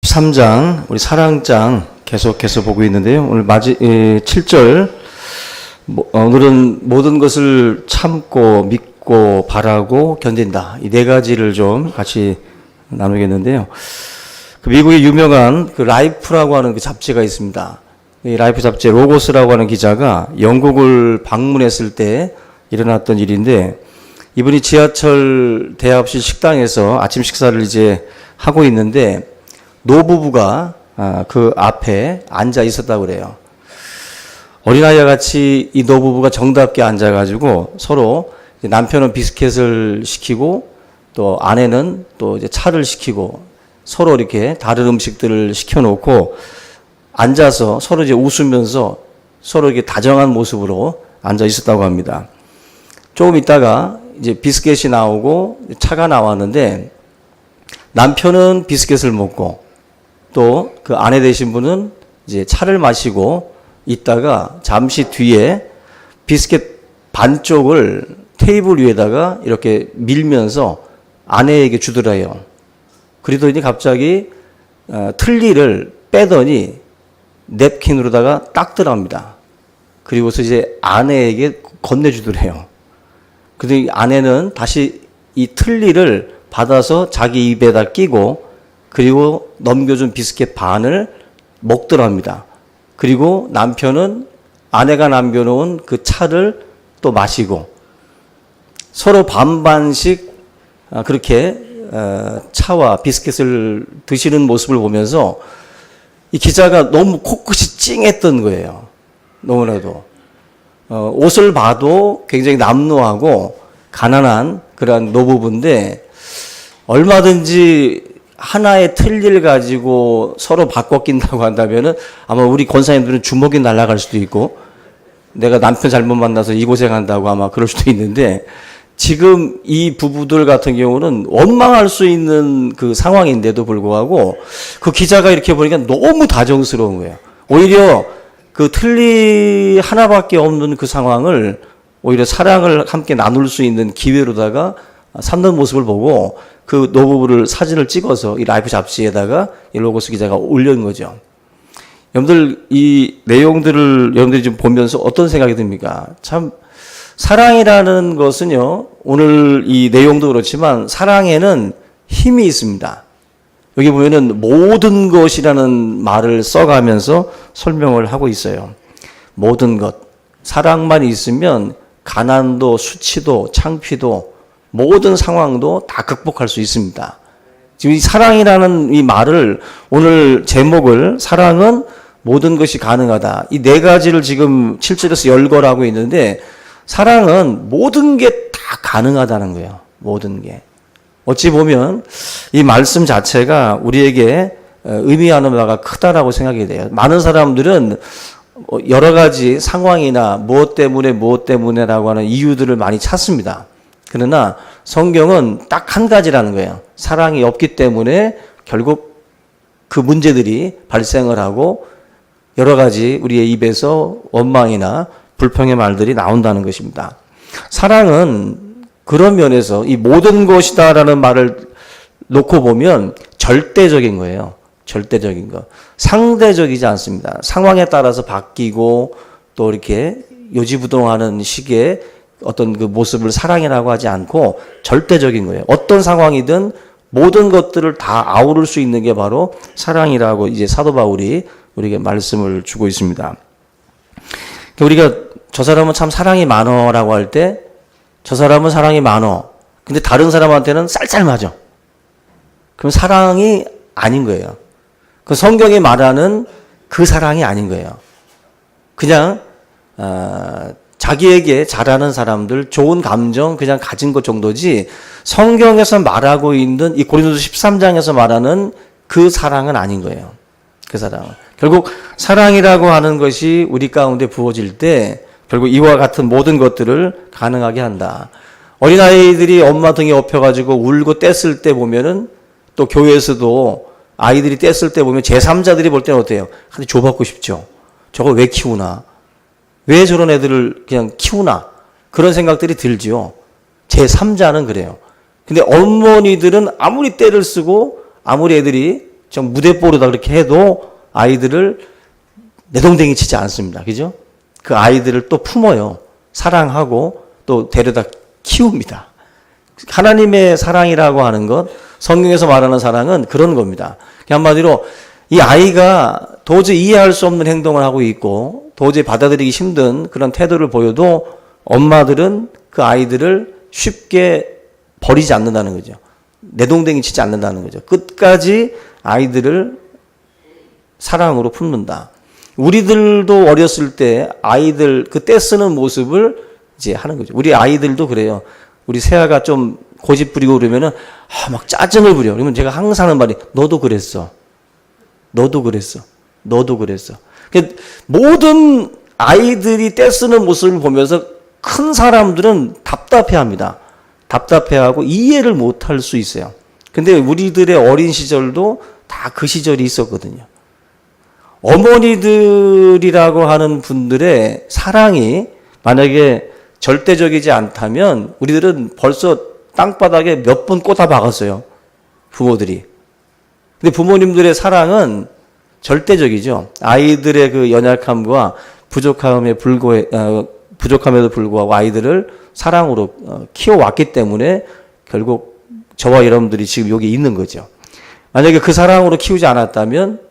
3장 우리 사랑장 계속해서 보고 있는데요. 오늘 7절 오늘은 모든 것을 참고 믿고 바라고 견딘다. 이 네 가지를 좀 같이 나누겠는데요. 그 미국의 유명한 그 라이프라고 하는 그 잡지가 있습니다. 이 라이프 잡지의 로고스라고 하는 기자가 영국을 방문했을 때 일어났던 일인데, 이분이 지하철 대합실 식당에서 아침 식사를 이제 하고 있는데 노부부가 그 앞에 앉아 있었다고 그래요. 어린아이와 같이 이 노부부가 정답게 앉아가지고 서로 남편은 비스켓을 시키고 또 아내는 또 이제 차를 시키고 서로 이렇게 다른 음식들을 시켜놓고 앉아서 서로 이제 웃으면서 서로 이렇게 다정한 모습으로 앉아 있었다고 합니다. 조금 있다가 이제 비스켓이 나오고 차가 나왔는데 남편은 비스켓을 먹고 또 그 아내 되신 분은 이제 차를 마시고 있다가 잠시 뒤에 비스켓 반쪽을 테이블 위에다가 이렇게 밀면서 아내에게 주더래요. 그러더니 갑자기 틀니를 빼더니 냅킨으로다가 닦더랍니다. 그리고서 이제 아내에게 건네주더래요. 그러더니 아내는 다시 이 틀니를 받아서 자기 입에다 끼고 그리고 넘겨준 비스켓 반을 먹더랍니다. 그리고 남편은 아내가 남겨놓은 그 차를 또 마시고 서로 반반씩 그렇게 차와 비스켓을 드시는 모습을 보면서 이 기자가 너무 코끝이 찡했던 거예요. 너무나도. 옷을 봐도 굉장히 남루하고 가난한 그러한 노부부인데 얼마든지 하나의 틀니를 가지고 서로 바꿔 낀다고 한다면은 아마 우리 권사님들은 주먹이 날아갈 수도 있고 내가 남편 잘못 만나서 이 고생한다고 아마 그럴 수도 있는데, 지금 이 부부들 같은 경우는 원망할 수 있는 그 상황인데도 불구하고 그 기자가 이렇게 보니까 너무 다정스러운 거예요. 오히려 그 틀니 하나밖에 없는 그 상황을 오히려 사랑을 함께 나눌 수 있는 기회로다가 삼는 모습을 보고 그 노부부를 사진을 찍어서 이 라이프 잡지에다가 이 로고스 기자가 올린 거죠. 여러분들 이 내용들을 여러분들이 좀 보면서 어떤 생각이 듭니까? 참 사랑이라는 것은요, 오늘 이 내용도 그렇지만 사랑에는 힘이 있습니다. 여기 보면은 모든 것이라는 말을 써가면서 설명을 하고 있어요. 모든 것. 사랑만 있으면 가난도 수치도 창피도 모든 상황도 다 극복할 수 있습니다. 지금 이 사랑이라는 이 말을, 오늘 제목을 사랑은 모든 것이 가능하다. 이 네 가지를 지금 7절에서 열거하고 있는데 사랑은 모든 게 다 가능하다는 거예요. 모든 게. 어찌 보면 이 말씀 자체가 우리에게 의미하는 바가 크다라고 생각이 돼요. 많은 사람들은 여러 가지 상황이나 무엇 때문에라고 하는 이유들을 많이 찾습니다. 그러나 성경은 딱 한 가지라는 거예요. 사랑이 없기 때문에 결국 그 문제들이 발생을 하고 여러 가지 우리의 입에서 원망이나 불평의 말들이 나온다는 것입니다. 사랑은 그런 면에서 이 모든 것이다라는 말을 놓고 보면 절대적인 거예요. 절대적인 거. 상대적이지 않습니다. 상황에 따라서 바뀌고 또 이렇게 요지부동하는 식의 어떤 그 모습을 사랑이라고 하지 않고 절대적인 거예요. 어떤 상황이든 모든 것들을 다 아우를 수 있는 게 바로 사랑이라고 이제 사도 바울이 우리에게 말씀을 주고 있습니다. 우리가 저 사람은 참 사랑이 많어라고 할 때 저 사람은 사랑이 많어. 근데 다른 사람한테는 쌀쌀맞아. 그럼 사랑이 아닌 거예요. 그 성경이 말하는 그 사랑이 아닌 거예요. 그냥 자기에게 잘하는 사람들, 좋은 감정 그냥 가진 것 정도지 성경에서 말하고 있는 이 고린도서 13장에서 말하는 그 사랑은 아닌 거예요. 그 사랑은. 결국 사랑이라고 하는 것이 우리 가운데 부어질 때 결국 이와 같은 모든 것들을 가능하게 한다. 어린아이들이 엄마 등에 업혀가지고 울고 뗐을 때 보면은 또 교회에서도 아이들이 뗐을 때 보면 제3자들이 볼 때는 어때요? 한테 줘받고 싶죠. 저걸 왜 키우나? 왜 저런 애들을 그냥 키우나? 그런 생각들이 들지요. 제3자는 그래요. 근데 어머니들은 아무리 떼를 쓰고 아무리 애들이 좀 무대뽀로다 그렇게 해도 아이들을 내동댕이 치지 않습니다. 그죠? 그 아이들을 또 품어요. 사랑하고 또 데려다 키웁니다. 하나님의 사랑이라고 하는 것, 성경에서 말하는 사랑은 그런 겁니다. 한마디로 이 아이가 도저히 이해할 수 없는 행동을 하고 있고 도저히 받아들이기 힘든 그런 태도를 보여도 엄마들은 그 아이들을 쉽게 버리지 않는다는 거죠. 내동댕이 치지 않는다는 거죠. 끝까지 아이들을 사랑으로 품는다. 우리들도 어렸을 때 아이들 그 떼쓰는 모습을 이제 하는 거죠. 우리 아이들도 그래요. 우리 세아가 좀 고집 부리고 그러면은 막 짜증을 부려. 그러면 제가 항상 하는 말이 너도 그랬어. 너도 그랬어. 너도 그랬어. 모든 아이들이 떼쓰는 모습을 보면서 큰 사람들은 답답해합니다. 답답해하고 이해를 못할 수 있어요. 근데 우리들의 어린 시절도 다 그 시절이 있었거든요. 어머니들이라고 하는 분들의 사랑이 만약에 절대적이지 않다면 우리들은 벌써 땅바닥에 몇 번 꽂아 박았어요. 부모들이. 근데 부모님들의 사랑은 절대적이죠. 아이들의 그 연약함과 부족함에도 불구하고 아이들을 사랑으로 키워왔기 때문에 결국 저와 여러분들이 지금 여기 있는 거죠. 만약에 그 사랑으로 키우지 않았다면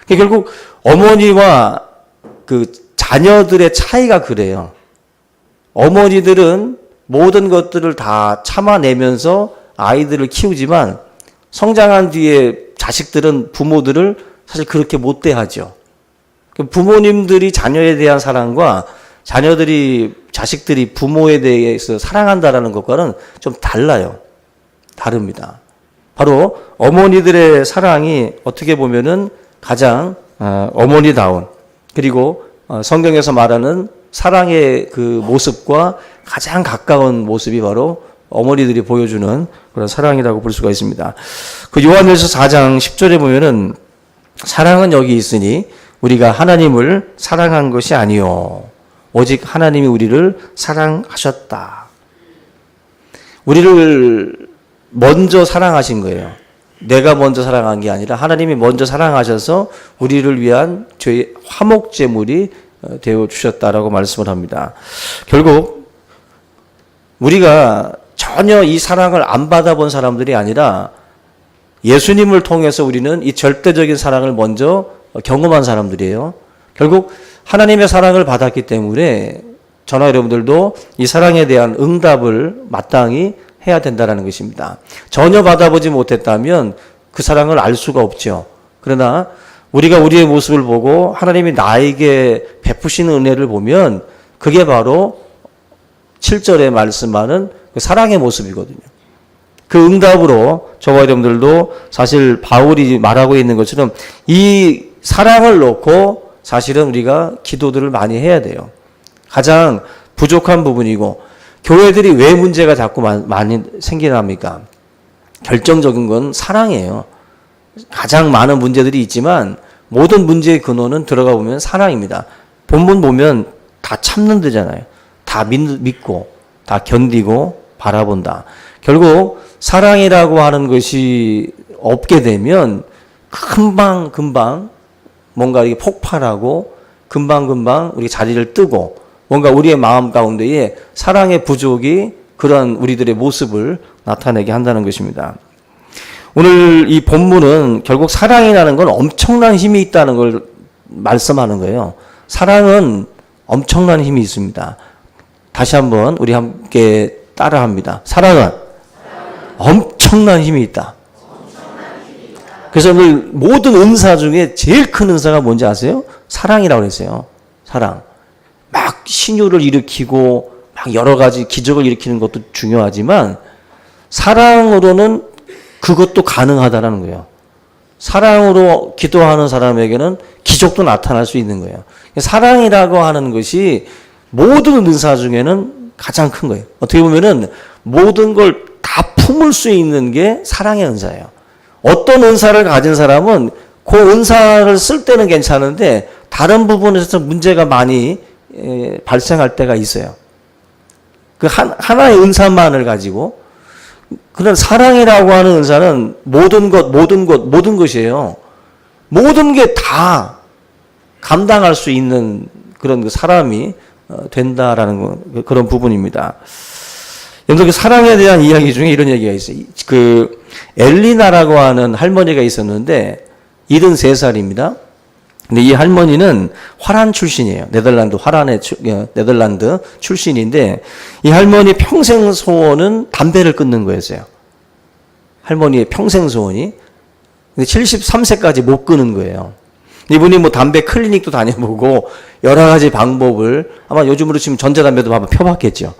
결국 어머니와 그 자녀들의 차이가 그래요. 어머니들은 모든 것들을 다 참아내면서 아이들을 키우지만 성장한 뒤에 자식들은 부모들을 사실 그렇게 못 대하죠. 부모님들이 자녀에 대한 사랑과 자식들이 부모에 대해서 사랑한다라는 것과는 좀 달라요. 다릅니다. 바로 어머니들의 사랑이 어떻게 보면은 가장 어머니다운 그리고 성경에서 말하는 사랑의 그 모습과 가장 가까운 모습이 바로 어머니들이 보여주는 그런 사랑이라고 볼 수가 있습니다. 그 요한일서 4장 10절에 보면은 사랑은 여기 있으니 우리가 하나님을 사랑한 것이 아니요 오직 하나님이 우리를 사랑하셨다. 우리를 먼저 사랑하신 거예요. 내가 먼저 사랑한 게 아니라 하나님이 먼저 사랑하셔서 우리를 위한 죄의 화목제물이 되어 주셨다라고 말씀을 합니다. 결국 우리가 전혀 이 사랑을 안 받아본 사람들이 아니라 예수님을 통해서 우리는 이 절대적인 사랑을 먼저 경험한 사람들이에요. 결국 하나님의 사랑을 받았기 때문에 저나 여러분들도 이 사랑에 대한 응답을 마땅히 해야 된다는 것입니다. 전혀 받아보지 못했다면 그 사랑을 알 수가 없죠. 그러나 우리가 우리의 모습을 보고 하나님이 나에게 베푸시는 은혜를 보면 그게 바로 7절에 말씀하는 그 사랑의 모습이거든요. 그 응답으로 저와 여러분들도 사실 바울이 말하고 있는 것처럼 이 사랑을 놓고 사실은 우리가 기도들을 많이 해야 돼요. 가장 부족한 부분이고 교회들이 왜 문제가 자꾸 많이 생기랍니까? 결정적인 건 사랑이에요. 가장 많은 문제들이 있지만 모든 문제의 근원은 들어가 보면 사랑입니다. 본문 보면 다 참는 데잖아요. 다 믿고 다 견디고 바라본다. 결국 사랑이라고 하는 것이 없게 되면 금방 뭔가 이렇게 폭발하고 금방 우리 자리를 뜨고 뭔가 우리의 마음 가운데에 사랑의 부족이 그런 우리들의 모습을 나타내게 한다는 것입니다. 오늘 이 본문은 결국 사랑이라는 건 엄청난 힘이 있다는 걸 말씀하는 거예요. 사랑은 엄청난 힘이 있습니다. 다시 한번 우리 함께 따라합니다. 사랑은 엄청난 힘이 있다. 그래서 오늘 모든 은사 중에 제일 큰 은사가 뭔지 아세요? 사랑이라고 그랬어요. 사랑. 막 신유를 일으키고 막 여러 가지 기적을 일으키는 것도 중요하지만 사랑으로는 그것도 가능하다라는 거예요. 사랑으로 기도하는 사람에게는 기적도 나타날 수 있는 거예요. 사랑이라고 하는 것이 모든 은사 중에는 가장 큰 거예요. 어떻게 보면은 모든 걸 다 품을 수 있는 게 사랑의 은사예요. 어떤 은사를 가진 사람은 그 은사를 쓸 때는 괜찮은데 다른 부분에서 문제가 많이 발생할 때가 있어요. 그 하나의 은사만을 가지고 그런 사랑이라고 하는 은사는 모든 것이에요. 모든 게 다 감당할 수 있는 그런 사람이 된다라는 그런 부분입니다. 여러분, 그 사랑에 대한 이야기 중에 이런 얘기가 있어요. 그 엘리나라고 하는 할머니가 있었는데 73살입니다. 근데 이 할머니는 화란 출신이에요. 네덜란드 출신인데 이 할머니 평생 소원은 담배를 끊는 거였어요. 할머니의 평생 소원이. 근데 73세까지 못 끊은 거예요. 이분이 뭐 담배 클리닉도 다녀보고 여러 가지 방법을, 아마 요즘으로 치면 전자담배도 한번 펴봤겠죠.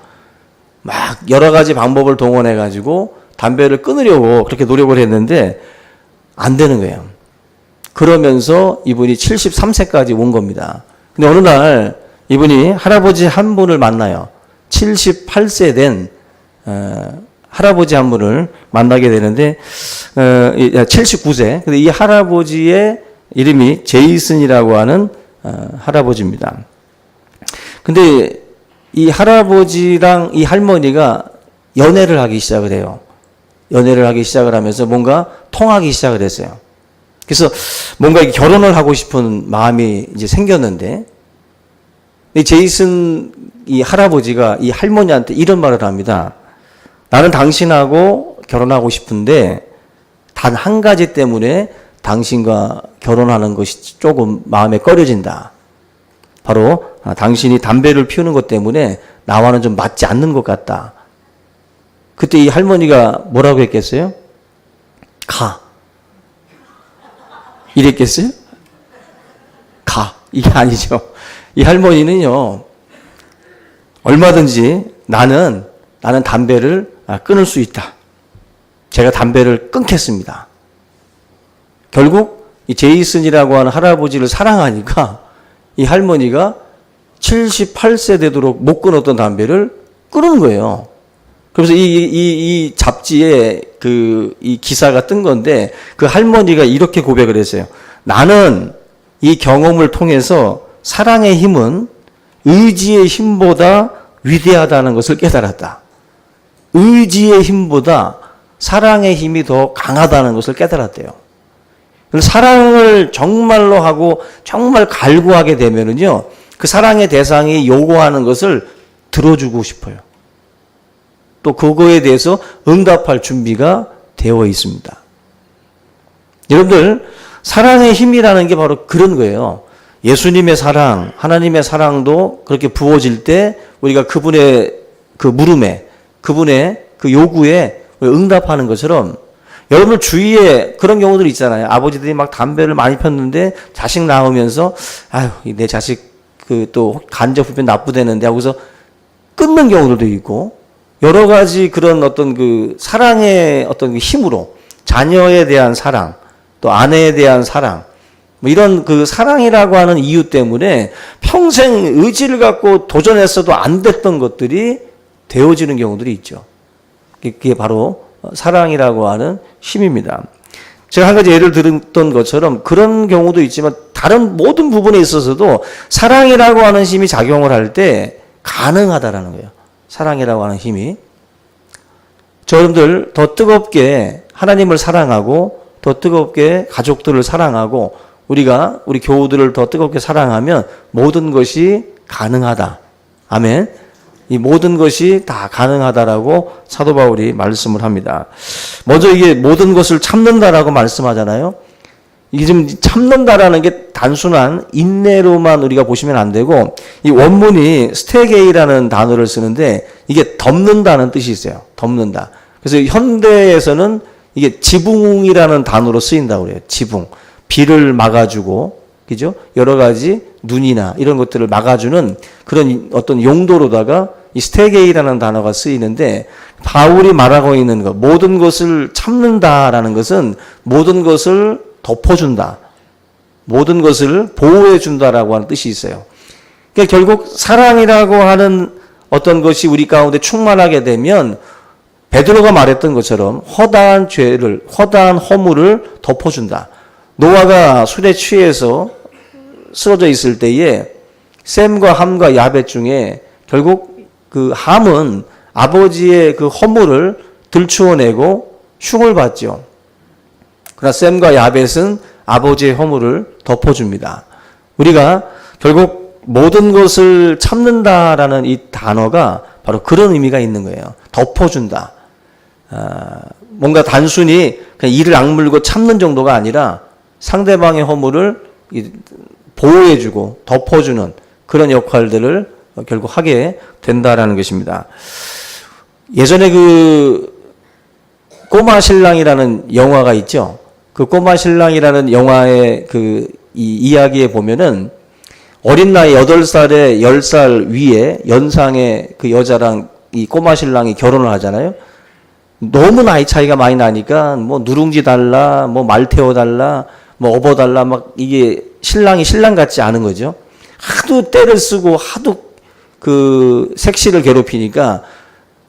막 여러 가지 방법을 동원해가지고 담배를 끊으려고 그렇게 노력을 했는데 안 되는 거예요. 그러면서 이분이 73세까지 온 겁니다. 근데 어느 날 이분이 할아버지 한 분을 만나요. 78세 된 할아버지 한 분을 만나게 되는데 79세. 근데 이 할아버지의 이름이 제이슨이라고 하는 할아버지입니다. 근데 이 할아버지랑 이 할머니가 연애를 하기 시작을 해요. 연애를 하기 시작을 하면서 뭔가 통하기 시작을 했어요. 그래서 뭔가 결혼을 하고 싶은 마음이 이제 생겼는데, 이 제이슨 이 할아버지가 이 할머니한테 이런 말을 합니다. 나는 당신하고 결혼하고 싶은데 단 한 가지 때문에 당신과 결혼하는 것이 조금 마음에 꺼려진다. 바로 당신이 담배를 피우는 것 때문에 나와는 좀 맞지 않는 것 같다. 그때 이 할머니가 뭐라고 했겠어요? 가. 이랬겠어요? 가. 이게 아니죠. 이 할머니는요, 얼마든지 나는 담배를 끊을 수 있다. 제가 담배를 끊겠습니다. 결국 이 제이슨이라고 하는 할아버지를 사랑하니까 이 할머니가 78세 되도록 못 끊었던 담배를 끊은 거예요. 그래서 이 잡지에 이 기사가 뜬 건데, 그 할머니가 이렇게 고백을 했어요. 나는 이 경험을 통해서 사랑의 힘은 의지의 힘보다 위대하다는 것을 깨달았다. 의지의 힘보다 사랑의 힘이 더 강하다는 것을 깨달았대요. 사랑을 정말로 하고 정말 갈구하게 되면은요, 그 사랑의 대상이 요구하는 것을 들어주고 싶어요. 또 그거에 대해서 응답할 준비가 되어 있습니다. 여러분들, 사랑의 힘이라는 게 바로 그런 거예요. 예수님의 사랑, 하나님의 사랑도 그렇게 부어질 때 우리가 그분의 그 물음에, 그분의 그 요구에 응답하는 것처럼, 여러분 주위에 그런 경우들 있잖아요. 아버지들이 막 담배를 많이 폈는데 자식 낳으면서 아유, 내 자식 또 간접부변 나쁘대는데 하고서 끊는 경우들도 있고, 여러 가지 그런 어떤 그 사랑의 어떤 힘으로 자녀에 대한 사랑, 또 아내에 대한 사랑, 뭐 이런 그 사랑이라고 하는 이유 때문에 평생 의지를 갖고 도전했어도 안 됐던 것들이 되어지는 경우들이 있죠. 그게 바로 사랑이라고 하는 힘입니다. 제가 한 가지 예를 들었던 것처럼 그런 경우도 있지만 다른 모든 부분에 있어서도 사랑이라고 하는 힘이 작용을 할 때 가능하다라는 거예요. 사랑이라고 하는 힘이. 여러분들 더 뜨겁게 하나님을 사랑하고 더 뜨겁게 가족들을 사랑하고 우리 교우들을 더 뜨겁게 사랑하면 모든 것이 가능하다. 아멘. 이 모든 것이 다 가능하다라고 사도 바울이 말씀을 합니다. 먼저 이게 모든 것을 참는다라고 말씀하잖아요. 이게 지금 참는다라는 게 단순한 인내로만 우리가 보시면 안 되고, 이 원문이 스테게이라는 단어를 쓰는데 이게 덮는다는 뜻이 있어요. 덮는다. 그래서 현대에서는 이게 지붕이라는 단어로 쓰인다고 그래요. 지붕. 비를 막아주고, 그죠? 여러 가지 눈이나 이런 것들을 막아주는 그런 어떤 용도로다가 이 스테게이라는 단어가 쓰이는데, 바울이 말하고 있는 것, 모든 것을 참는다라는 것은 모든 것을 덮어준다. 모든 것을 보호해준다라고 하는 뜻이 있어요. 그러니까 결국 사랑이라고 하는 어떤 것이 우리 가운데 충만하게 되면 베드로가 말했던 것처럼 허다한 죄를, 허다한 허물을 덮어준다. 노아가 술에 취해서 쓰러져 있을 때에 셈과 함과 야벳 중에 결국 그 함은 아버지의 그 허물을 들추어내고 흉을 봤죠. 그러나 셈과 야벳은 아버지의 허물을 덮어줍니다. 우리가 결국 모든 것을 참는다라는 이 단어가 바로 그런 의미가 있는 거예요. 덮어준다. 뭔가 단순히 그냥 이를 악물고 참는 정도가 아니라 상대방의 허물을 보호해주고 덮어주는 그런 역할들을 결국 하게 된다라는 것입니다. 예전에 그 꼬마 신랑이라는 영화가 있죠. 그 꼬마 신랑이라는 영화의 그 이 이야기에 보면은 어린 나이 8살에 10살 위에 연상의 그 여자랑 이 꼬마 신랑이 결혼을 하잖아요. 너무 나이 차이가 많이 나니까 뭐 누룽지 달라, 뭐 말 태워 달라, 뭐 업어 달라, 막 이게 신랑이 신랑 같지 않은 거죠. 하도 때를 쓰고 하도 그 색시를 괴롭히니까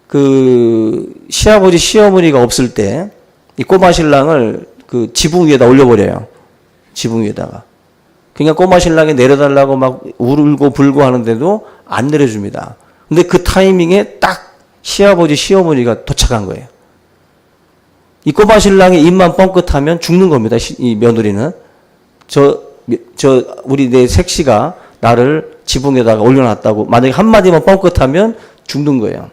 그 시아버지 시어머니가 없을 때 이 꼬마 신랑을 그 지붕 위에다 올려버려요. 지붕 위에다가. 그러니까 꼬마 신랑이 내려달라고 막 울고 불고 하는데도 안 내려줍니다. 근데 그 타이밍에 딱 시아버지 시어머니가 도착한 거예요. 이 꼬마 신랑이 입만 뻥끗하면 죽는 겁니다. 이 며느리는. 우리 내 색시가 나를 지붕에다가 올려놨다고 만약에 한마디만 뻥끗하면 죽는 거예요.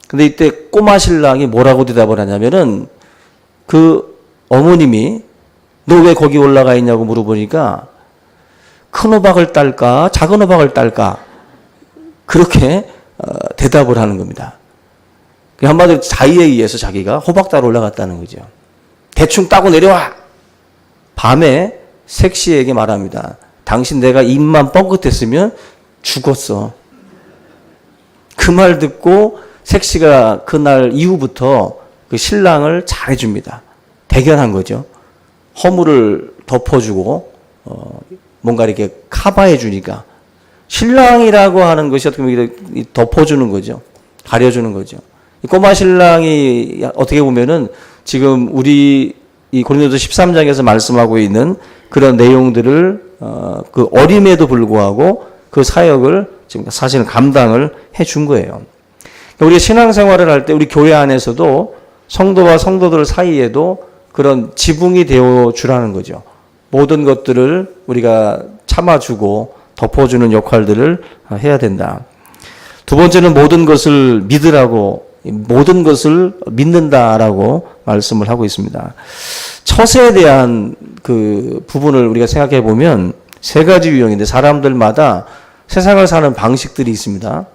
근데 이때 꼬마 신랑이 뭐라고 대답을 하냐면은 그 어머님이 너 왜 거기 올라가 있냐고 물어보니까 큰 호박을 딸까 작은 호박을 딸까 그렇게 대답을 하는 겁니다. 한마디로 자의에 의해서 자기가 호박 따러 올라갔다는 거죠. 대충 따고 내려와. 밤에 색시에게 말합니다. 당신 내가 입만 뻥끗했으면 죽었어. 그 말 듣고 색시가 그날 이후부터 그 신랑을 잘해줍니다. 대견한 거죠. 허물을 덮어주고 뭔가 이렇게 커버해주니까 신랑이라고 하는 것이 어떻게 보면 덮어주는 거죠. 가려주는 거죠. 이 꼬마 신랑이 어떻게 보면은 지금 우리 이 고린도서 13장에서 말씀하고 있는 그런 내용들을 그 어림에도 불구하고 그 사역을 지금 사실은 감당을 해준 거예요. 우리 신앙생활을 할 때 우리 교회 안에서도 성도와 성도들 사이에도 그런 지붕이 되어 주라는 거죠. 모든 것들을 우리가 참아주고 덮어주는 역할들을 해야 된다. 두 번째는 모든 것을 믿으라고, 모든 것을 믿는다라고 말씀을 하고 있습니다. 처세에 대한 그 부분을 우리가 생각해 보면 세 가지 유형인데 사람들마다 세상을 사는 방식들이 있습니다.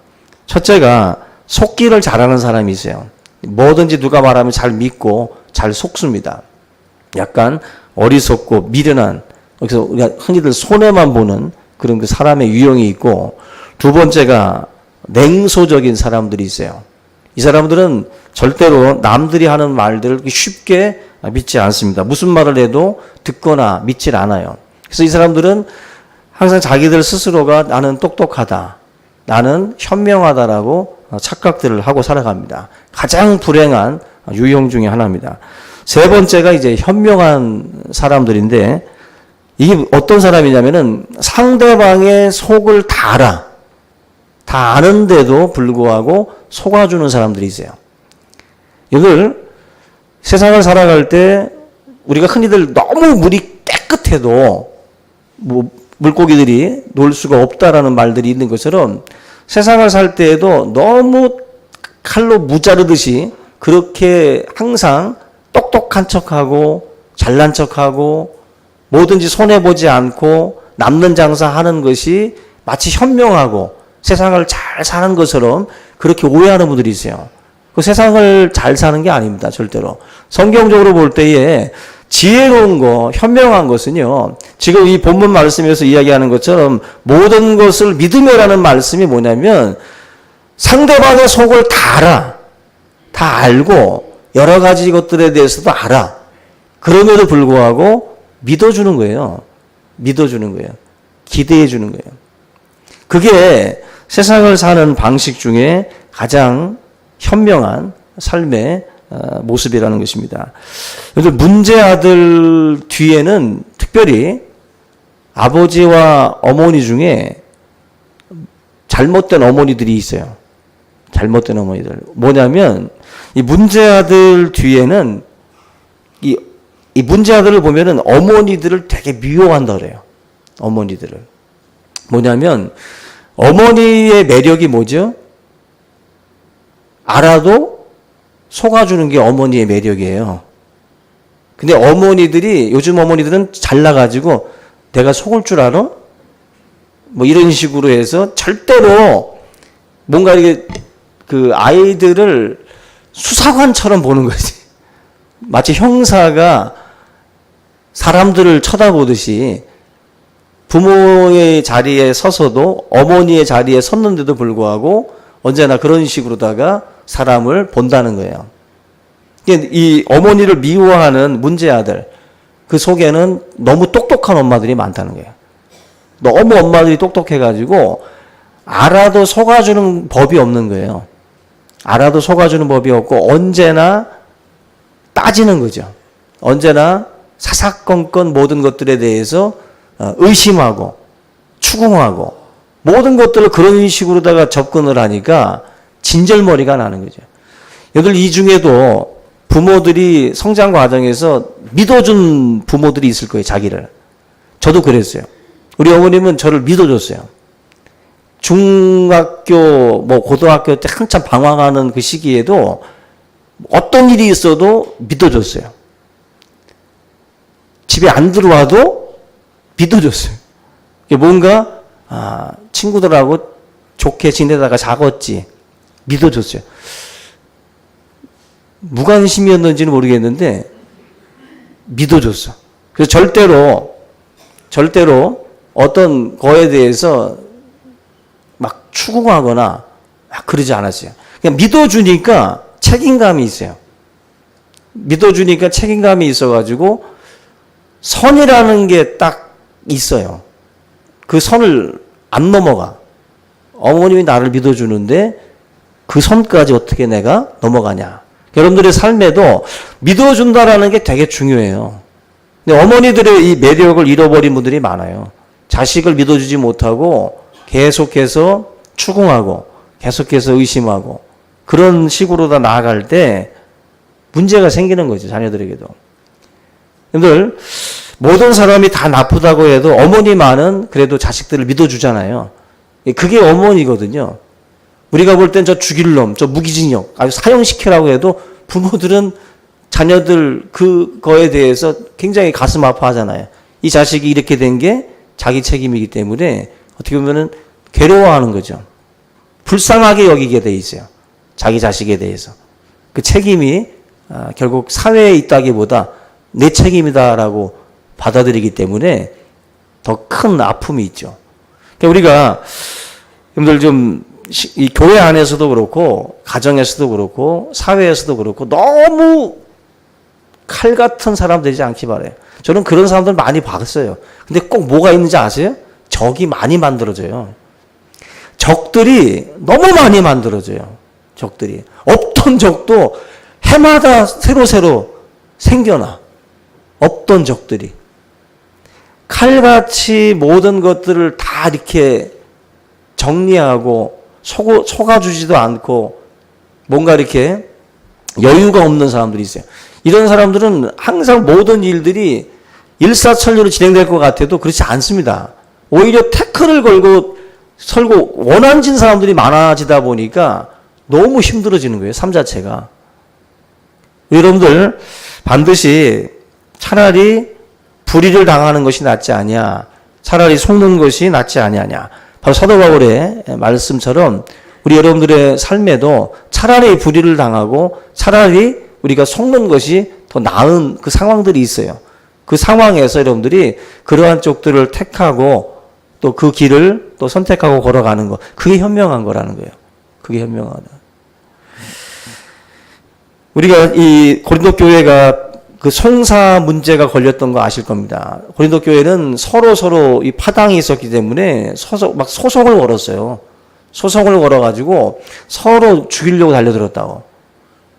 첫째가 속기를 잘하는 사람이 있어요. 뭐든지 누가 말하면 잘 믿고 잘 속습니다. 약간 어리석고 미련한, 그래서 우리가 흔히들 손해만 보는 그런 그 사람의 유형이 있고, 두 번째가 냉소적인 사람들이 있어요. 이 사람들은 절대로 남들이 하는 말들을 쉽게 믿지 않습니다. 무슨 말을 해도 듣거나 믿질 않아요. 그래서 이 사람들은 항상 자기들 스스로가 나는 똑똑하다, 나는 현명하다라고 착각들을 하고 살아갑니다. 가장 불행한 유형 중에 하나입니다. 세 번째가 이제 현명한 사람들인데, 이게 어떤 사람이냐면은 상대방의 속을 다 알아. 다 아는데도 불구하고 속아주는 사람들이 있어요. 이걸 세상을 살아갈 때 우리가 흔히들 너무 물이 깨끗해도 뭐 물고기들이 놀 수가 없다라는 말들이 있는 것처럼 세상을 살 때에도 너무 칼로 무자르듯이 그렇게 항상 똑똑한 척하고 잘난 척하고 뭐든지 손해보지 않고 남는 장사하는 것이 마치 현명하고 세상을 잘 사는 것처럼 그렇게 오해하는 분들이 있어요. 그 세상을 잘 사는 게 아닙니다. 절대로. 성경적으로 볼 때에 지혜로운 거, 현명한 것은요, 지금 이 본문 말씀에서 이야기하는 것처럼 모든 것을 믿으며라는 말씀이 뭐냐면 상대방의 속을 다 알아. 다 알고 여러 가지 것들에 대해서도 알아. 그럼에도 불구하고 믿어주는 거예요. 믿어주는 거예요. 기대해주는 거예요. 그게 세상을 사는 방식 중에 가장 현명한 삶의 모습이라는 것입니다. 그래서 문제 아들 뒤에는 특별히 아버지와 어머니 중에 잘못된 어머니들이 있어요. 잘못된 어머니들. 뭐냐면 이 문제 아들 뒤에는 이 이 문제아들을 보면은 어머니들을 되게 미워한다 그래요. 어머니들을. 뭐냐면 어머니의 매력이 뭐죠? 알아도 속아주는 게 어머니의 매력이에요. 근데 어머니들이, 요즘 어머니들은 잘나가지고 내가 속을 줄 알아? 뭐 이런 식으로 해서 절대로 뭔가 이게 그 아이들을 수사관처럼 보는 거지. 마치 형사가 사람들을 쳐다보듯이 부모의 자리에 서서도 어머니의 자리에 섰는데도 불구하고 언제나 그런 식으로다가 사람을 본다는 거예요. 이 어머니를 미워하는 문제 아들, 그 속에는 너무 똑똑한 엄마들이 많다는 거예요. 너무 엄마들이 똑똑해가지고 알아도 속아주는 법이 없는 거예요. 알아도 속아주는 법이 없고 언제나 따지는 거죠. 언제나 사사건건 모든 것들에 대해서 의심하고 추궁하고 모든 것들을 그런 식으로다가 접근을 하니까 진절머리가 나는 거죠. 여러분 이 중에도 부모들이 성장 과정에서 믿어준 부모들이 있을 거예요. 자기를. 저도 그랬어요. 우리 어머님은 저를 믿어줬어요. 중학교, 고등학교 때 한참 방황하는 그 시기에도 어떤 일이 있어도 믿어줬어요. 집에 안 들어와도 믿어줬어요. 뭔가, 친구들하고 좋게 지내다가 작았지. 믿어줬어요. 무관심이었는지는 모르겠는데, 믿어줬어. 그래서 절대로 어떤 거에 대해서 막 추궁하거나 막 그러지 않았어요. 그냥 믿어주니까 책임감이 있어요. 믿어주니까 책임감이 있어가지고 선이라는 게 딱 있어요. 그 선을 안 넘어가. 어머님이 나를 믿어주는데 그 선까지 어떻게 내가 넘어가냐. 여러분들의 삶에도 믿어준다라는 게 되게 중요해요. 근데 어머니들의 이 매력을 잃어버린 분들이 많아요. 자식을 믿어주지 못하고 계속해서 추궁하고 계속해서 의심하고 그런 식으로 다 나아갈 때 문제가 생기는 거죠. 자녀들에게도. 여러분들 모든 사람이 다 나쁘다고 해도 어머니만은 그래도 자식들을 믿어주잖아요. 그게 어머니거든요. 우리가 볼 땐 저 죽일 놈, 저 무기징역, 아주 사형시키라고 해도 부모들은 자녀들 그거에 대해서 굉장히 가슴 아파하잖아요. 이 자식이 이렇게 된 게 자기 책임이기 때문에 어떻게 보면은 괴로워하는 거죠. 불쌍하게 여기게 돼 있어요. 자기 자식에 대해서. 그 책임이 결국 사회에 있다기보다 내 책임이다라고 받아들이기 때문에 더 큰 아픔이 있죠. 그러니까 우리가 여러분들 좀 이 교회 안에서도 그렇고 가정에서도 그렇고 사회에서도 그렇고 너무 칼 같은 사람 되지 않기 바라요. 저는 그런 사람들 많이 봤어요. 근데 꼭 뭐가 있는지 아세요? 적이 많이 만들어져요. 적들이 너무 많이 만들어져요. 적들이. 없던 적도 해마다 새로 생겨나. 없던 적들이. 칼같이 모든 것들을 다 이렇게 정리하고 속아주지도 않고 뭔가 이렇게 여유가 없는 사람들이 있어요. 이런 사람들은 항상 모든 일들이 일사천리로 진행될 것 같아도 그렇지 않습니다. 오히려 태클을 설고 원한진 사람들이 많아지다 보니까 너무 힘들어지는 거예요. 삶 자체가. 여러분들 반드시 차라리 불의를 당하는 것이 낫지 아니야. 차라리 속는 것이 낫지 아니하냐. 바로 사도 바울의 말씀처럼 우리 여러분들의 삶에도 차라리 불의를 당하고 차라리 우리가 속는 것이 더 나은 그 상황들이 있어요. 그 상황에서 여러분들이 그러한 쪽들을 택하고 또 그 길을 또 선택하고 걸어가는 것. 그게 현명한 거라는 거예요. 그게 현명하다. 우리가 이 고린도 교회가 그 송사 문제가 걸렸던 거 아실 겁니다. 고린도 교회는 서로 이 파당이 있었기 때문에 소송을 걸었어요. 소송을 걸어가지고 서로 죽이려고 달려들었다고.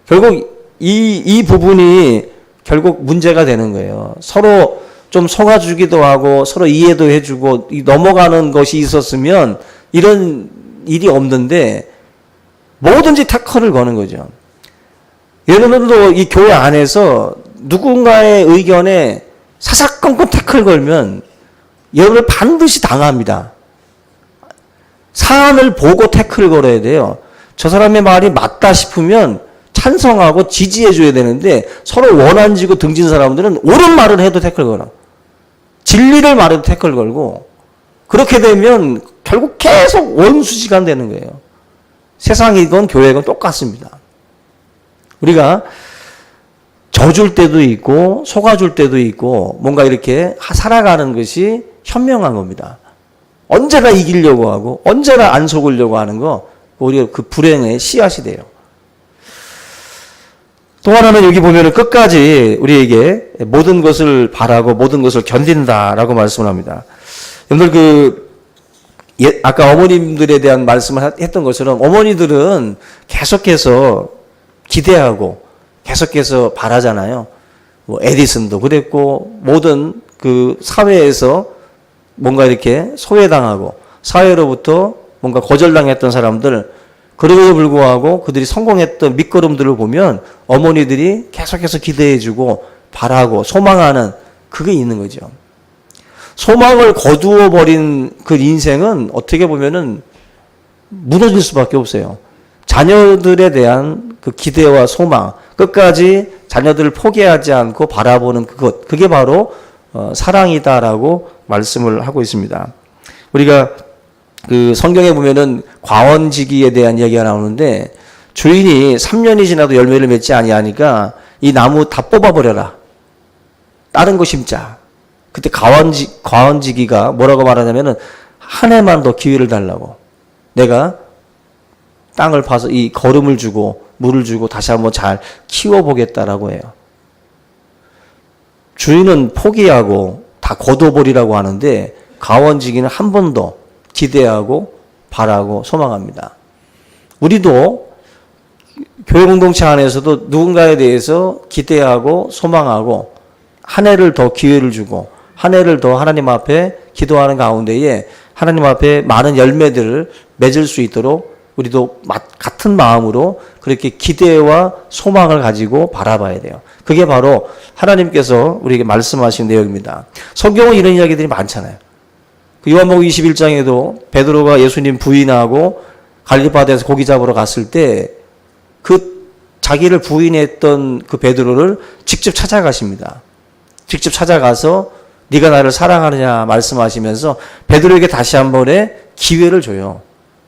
결국 이 부분이 결국 문제가 되는 거예요. 서로 좀 속아주기도 하고 서로 이해도 해주고 넘어가는 것이 있었으면 이런 일이 없는데 뭐든지 태클을 거는 거죠. 여러분들도 이 교회 안에서 누군가의 의견에 사사건건 태클 걸면 여러분을 반드시 당합니다. 사안을 보고 태클을 걸어야 돼요. 저 사람의 말이 맞다 싶으면 찬성하고 지지해줘야 되는데 서로 원한지고 등진 사람들은 옳은 말을 해도 태클 걸어. 진리를 말해도 태클 걸고 그렇게 되면 결국 계속 원수지간 되는 거예요. 세상이건 교회건 똑같습니다. 우리가 져줄 때도 있고 속아줄 때도 있고 뭔가 이렇게 살아가는 것이 현명한 겁니다. 언제나 이기려고 하고 언제나 안 속으려고 하는 거 오히려 그 불행의 씨앗이 돼요. 또 하나는 여기 보면은 끝까지 우리에게 모든 것을 바라고 모든 것을 견딘다라고 말씀을 합니다. 여러분들 아까 어머님들에 대한 말씀을 했던 것처럼 어머니들은 계속해서 기대하고 계속해서 바라잖아요. 뭐 에디슨도 그랬고 모든 그 사회에서 뭔가 이렇게 소외당하고 사회로부터 뭔가 거절당했던 사람들 그럼에도 불구하고 그들이 성공했던 밑거름들을 보면 어머니들이 계속해서 기대해주고 바라고 소망하는 그게 있는 거죠. 소망을 거두어 버린 그 인생은 어떻게 보면은 무너질 수밖에 없어요. 자녀들에 대한 그 기대와 소망, 끝까지 자녀들을 포기하지 않고 바라보는 그것, 그게 바로 사랑이다라고 말씀을 하고 있습니다. 우리가 그 성경에 보면은 과원지기에 대한 이야기가 나오는데 주인이 3년이 지나도 열매를 맺지 아니하니까 이 나무 다 뽑아버려라. 다른 거 심자. 그때 과원지기가 뭐라고 말하냐면은 한 해만 더 기회를 달라고. 내가 땅을 파서 이 거름을 주고 물을 주고 다시 한번 잘 키워보겠다라고 해요. 주인은 포기하고 다 거둬버리라고 하는데 과원지기는 한 번 더 기대하고 바라고 소망합니다. 우리도 교회 공동체 안에서도 누군가에 대해서 기대하고 소망하고 한 해를 더 기회를 주고 한 해를 더 하나님 앞에 기도하는 가운데에 하나님 앞에 많은 열매들을 맺을 수 있도록 우리도 같은 마음으로 그렇게 기대와 소망을 가지고 바라봐야 돼요. 그게 바로 하나님께서 우리에게 말씀하신 내용입니다. 성경은 이런 이야기들이 많잖아요. 그 요한복음 21장에도 베드로가 예수님 부인하고 갈릴리바다에서 고기 잡으러 갔을 때 그 자기를 부인했던 그 베드로를 직접 찾아가십니다. 직접 찾아가서 네가 나를 사랑하느냐 말씀하시면서 베드로에게 다시 한 번의 기회를 줘요.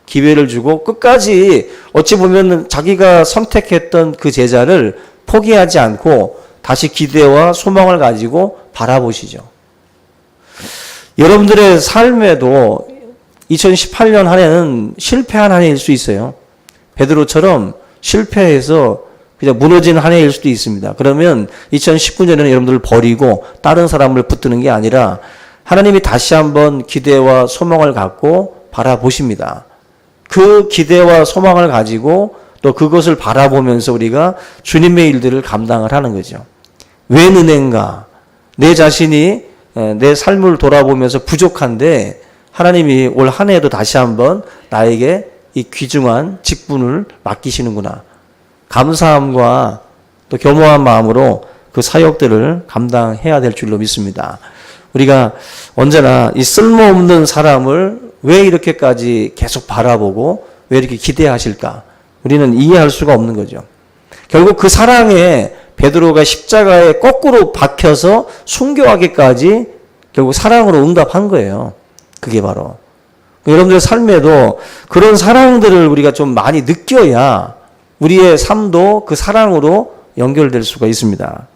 기회를 주고 끝까지 어찌 보면 자기가 선택했던 그 제자를 포기하지 않고 다시 기대와 소망을 가지고 바라보시죠. 여러분들의 삶에도 2018년 한 해는 실패한 한 해일 수 있어요. 베드로처럼 실패해서 그냥 무너진 한 해일 수도 있습니다. 그러면 2019년에는 여러분들을 버리고 다른 사람을 붙드는 게 아니라 하나님이 다시 한번 기대와 소망을 갖고 바라보십니다. 그 기대와 소망을 가지고 또 그것을 바라보면서 우리가 주님의 일들을 감당을 하는 거죠. 웬 은혜인가? 내 자신이 내 삶을 돌아보면서 부족한데 하나님이 올 한 해에도 다시 한번 나에게 이 귀중한 직분을 맡기시는구나. 감사함과 또 겸허한 마음으로 그 사역들을 감당해야 될 줄로 믿습니다. 우리가 언제나 이 쓸모없는 사람을 왜 이렇게까지 계속 바라보고 왜 이렇게 기대하실까? 우리는 이해할 수가 없는 거죠. 결국 그 사랑에 베드로가 십자가에 거꾸로 박혀서 순교하기까지 결국 사랑으로 응답한 거예요. 그게 바로. 여러분들의 삶에도 그런 사랑들을 우리가 좀 많이 느껴야 우리의 삶도 그 사랑으로 연결될 수가 있습니다.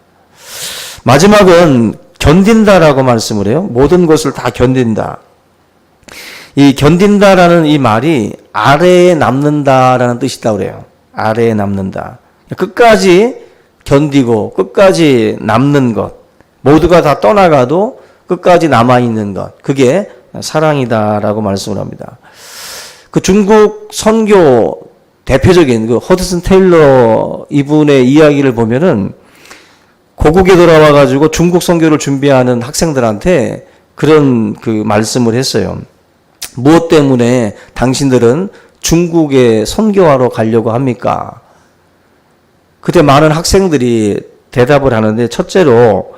마지막은 견딘다라고 말씀을 해요. 모든 것을 다 견딘다. 이 견딘다라는 이 말이 아래에 남는다라는 뜻이다 그래요. 아래에 남는다. 끝까지 견디고 끝까지 남는 것. 모두가 다 떠나가도 끝까지 남아있는 것. 그게 사랑이다라고 말씀을 합니다. 그 중국 선교 대표적인 그 허드슨 테일러 이분의 이야기를 보면은 고국에 돌아와가지고 중국 선교를 준비하는 학생들한테 그런 그 말씀을 했어요. 무엇 때문에 당신들은 중국에 선교하러 가려고 합니까? 그때 많은 학생들이 대답을 하는데, 첫째로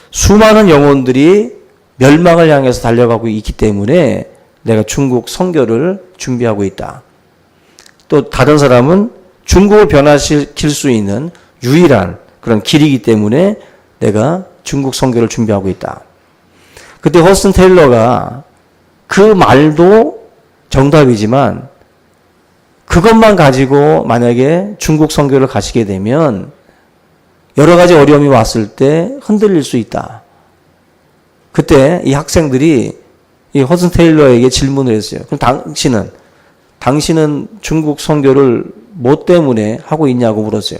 수많은 영혼들이 멸망을 향해서 달려가고 있기 때문에 내가 중국 선교를 준비하고 있다. 또 다른 사람은 중국을 변화시킬 수 있는 유일한 그런 길이기 때문에 내가 중국 선교를 준비하고 있다. 그때 허슨 테일러가 그 말도 정답이지만 그것만 가지고 만약에 중국 선교를 가시게 되면 여러 가지 어려움이 왔을 때 흔들릴 수 있다. 그때 이 학생들이 이 허슨 테일러에게 질문을 했어요. 그럼 당신은 중국 선교를 뭐 때문에 하고 있냐고 물었어요.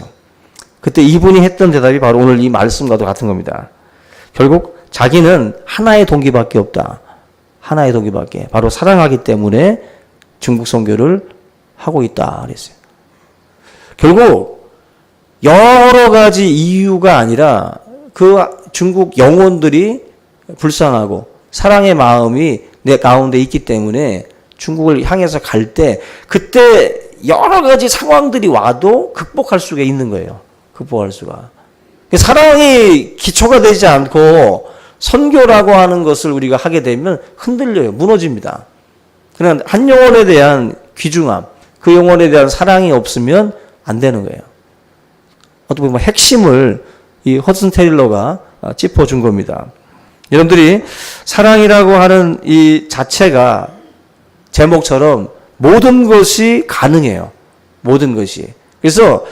그때 이분이 했던 대답이 바로 오늘 이 말씀과도 같은 겁니다. 결국 자기는 하나의 동기밖에 없다. 하나의 동기밖에. 바로 사랑하기 때문에 중국 선교를 하고 있다 그랬어요. 결국 여러 가지 이유가 아니라 그 중국 영혼들이 불쌍하고 사랑의 마음이 내 가운데 있기 때문에 중국을 향해서 갈 때 그때 여러 가지 상황들이 와도 극복할 수가 있는 거예요. 극복할 수가. 사랑이 기초가 되지 않고 선교라고 하는 것을 우리가 하게 되면 흔들려요. 무너집니다. 그냥 한 영혼에 대한 귀중함, 그 영혼에 대한 사랑이 없으면 안 되는 거예요. 어떻게 보면 핵심을 이 허슨 테일러가 짚어준 겁니다. 여러분들이 사랑이라고 하는 이 자체가 제목처럼 모든 것이 가능해요. 모든 것이. 그래서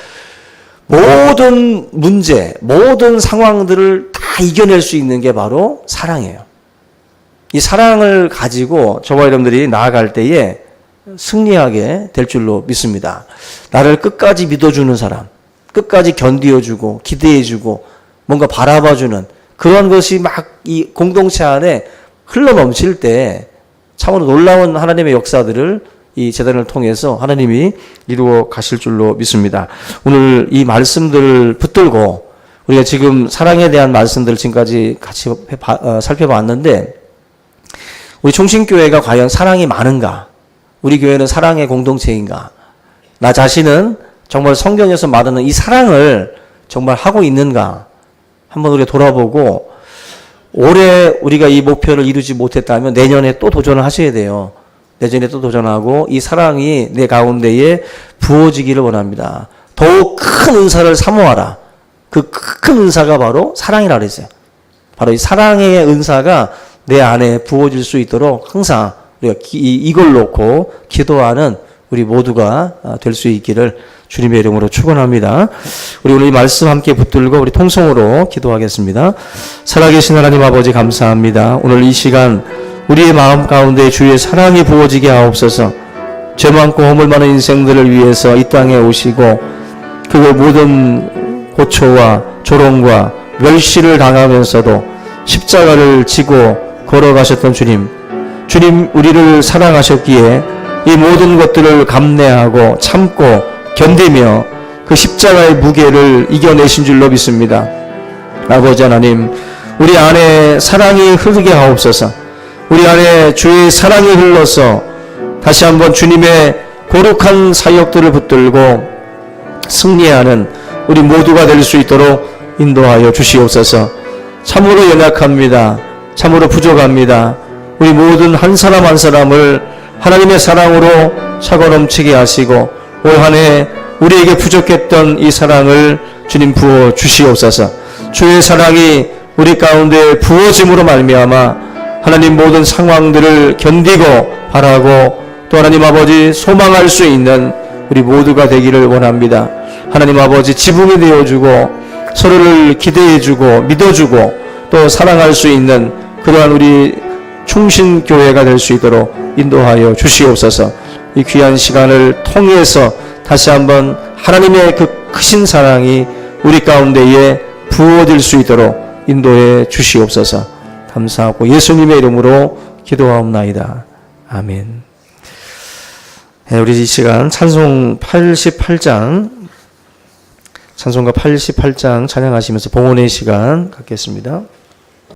모든 문제, 모든 상황들을 다 이겨낼 수 있는 게 바로 사랑이에요. 이 사랑을 가지고 저와 여러분들이 나아갈 때에 승리하게 될 줄로 믿습니다. 나를 끝까지 믿어주는 사람, 끝까지 견디어주고 기대해주고 뭔가 바라봐주는 그런 것이 막 이 공동체 안에 흘러넘칠 때 참으로 놀라운 하나님의 역사들을 이 재단을 통해서 하나님이 이루어 가실 줄로 믿습니다. 오늘 이 말씀들을 붙들고 우리가 지금 사랑에 대한 말씀들을 지금까지 같이 살펴봤는데 우리 총신교회가 과연 사랑이 많은가? 우리 교회는 사랑의 공동체인가? 나 자신은 정말 성경에서 말하는 이 사랑을 정말 하고 있는가? 한번 우리가 돌아보고 올해 우리가 이 목표를 이루지 못했다면 내년에 또 도전을 하셔야 돼요. 내년에 또 도전하고 이 사랑이 내 가운데에 부어지기를 원합니다. 더욱 큰 은사를 사모하라. 그 큰 은사가 바로 사랑이라고 그랬어요. 바로 이 사랑의 은사가 내 안에 부어질 수 있도록 항상 우리가 이걸 놓고 기도하는 우리 모두가 될 수 있기를 주님의 이름으로 축원합니다. 우리 오늘 이 말씀 함께 붙들고 우리 통성으로 기도하겠습니다. 살아계신 하나님 아버지 감사합니다. 오늘 이 시간 우리의 마음 가운데 주의 사랑이 부어지게 하옵소서. 죄 많고 허물 많은 인생들을 위해서 이 땅에 오시고 그 모든 고초와 조롱과 멸시를 당하면서도 십자가를 지고 걸어가셨던 주님 우리를 사랑하셨기에 이 모든 것들을 감내하고 참고 견디며 그 십자가의 무게를 이겨내신 줄로 믿습니다. 아버지 하나님, 우리 안에 사랑이 흐르게 하옵소서. 우리 안에 주의 사랑이 흘러서 다시 한번 주님의 거룩한 사역들을 붙들고 승리하는 우리 모두가 될 수 있도록 인도하여 주시옵소서. 참으로 연약합니다. 참으로 부족합니다. 우리 모든 한 사람 한 사람을 하나님의 사랑으로 차고 넘치게 하시고 올 한 해 우리에게 부족했던 이 사랑을 주님 부어 주시옵소서. 주의 사랑이 우리 가운데 부어짐으로 말미암아 하나님 모든 상황들을 견디고 바라고 또 하나님 아버지 소망할 수 있는 우리 모두가 되기를 원합니다. 하나님 아버지 지붕이 되어주고 서로를 기대해주고 믿어주고 또 사랑할 수 있는 그러한 우리 충신교회가 될 수 있도록 인도하여 주시옵소서. 이 귀한 시간을 통해서 다시 한번 하나님의 그 크신 사랑이 우리 가운데에 부어질 수 있도록 인도해 주시옵소서. 감사하고 예수님의 이름으로 기도하옵나이다. 아멘. 네, 우리 이 시간 찬송가 88장 찬양하시면서 봉헌의 시간 갖겠습니다.